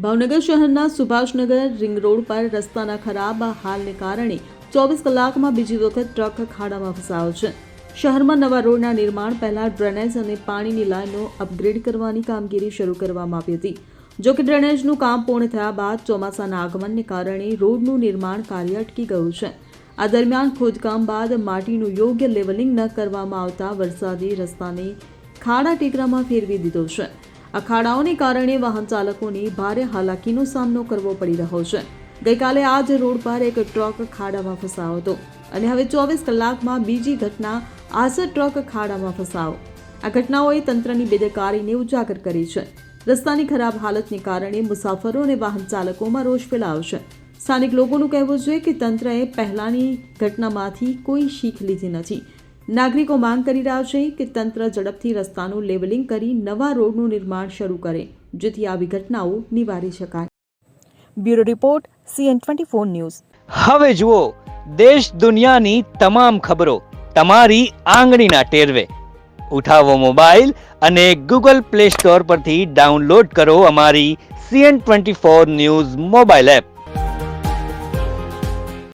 ભાવનગર શહેરના Subhashnagar ring road પર રસ્તાના ખરાબ હાલને કારણે 24 કલાકમાં બીજી વખત ટ્રક ખાડામાં ફસાયો છે. શહેરમાં નવા રોડના નિર્માણ પહેલા ડ્રેનેજ અને પાણીની લાઇનો અપગ્રેડ કરવાની કામગીરી શરૂ કરવામાં આવી હતી. જો કે ડ્રેનેજનું કામ પૂર્ણ થયા બાદ ચોમાસાના આગમનને કારણે રોડનું નિર્માણ કાર્ય અટકી ગયું છે. આ દરમિયાન ખોદકામ બાદ માટીનું યોગ્ય લેવલિંગ ન કરવામાં આવતા વરસાદી રસ્તાને ખાડા ટેકરામાં ફેરવી દીધો છે. આ ખાડાઓને કારણે વાહન ચાલકોને ભારે હાલાકીનો સામનો કરવો પડી રહ્યો છે. ગઈકાલે આ જ રોડ પર એક ટ્રક ખાડામાં ફસાયો હતો અને હવે 24 કલાકમાં બીજી ઘટના આસર ટ્રક ખાડામાં ફસાયો. આ ઘટનાઓએ તંત્રની બેદરકારીને ઉજાગર કરી છે. રસ્તાની ખરાબ હાલતને કારણે મુસાફરો અને વાહન ચાલકોમાં રોષ ફેલાયો છે. સ્થાનિક લોકોનું કહેવું છે કે તંત્રએ પહેલાની ઘટનામાંથી કોઈ શીખ લીધી નથી. નાગરિકો માંગ કરી રહ્યા છે કે તંત્ર ઝડપથી રસ્તાનું લેવલિંગ કરી નવા રોડનું નિર્માણ શરૂ કરે જેથી આવી ઘટનાઓ નિવારી શકાય. Bureau report CN24 news. હવે જુઓ દેશ દુનિયાની તમામ ખબરો તમારી આંગળીના ટેરવે. ઉઠાવો મોબાઈલ અને Google Play Store પરથી ડાઉનલોડ કરો અમારી CN24 ન્યૂઝ મોબાઈલ એપ.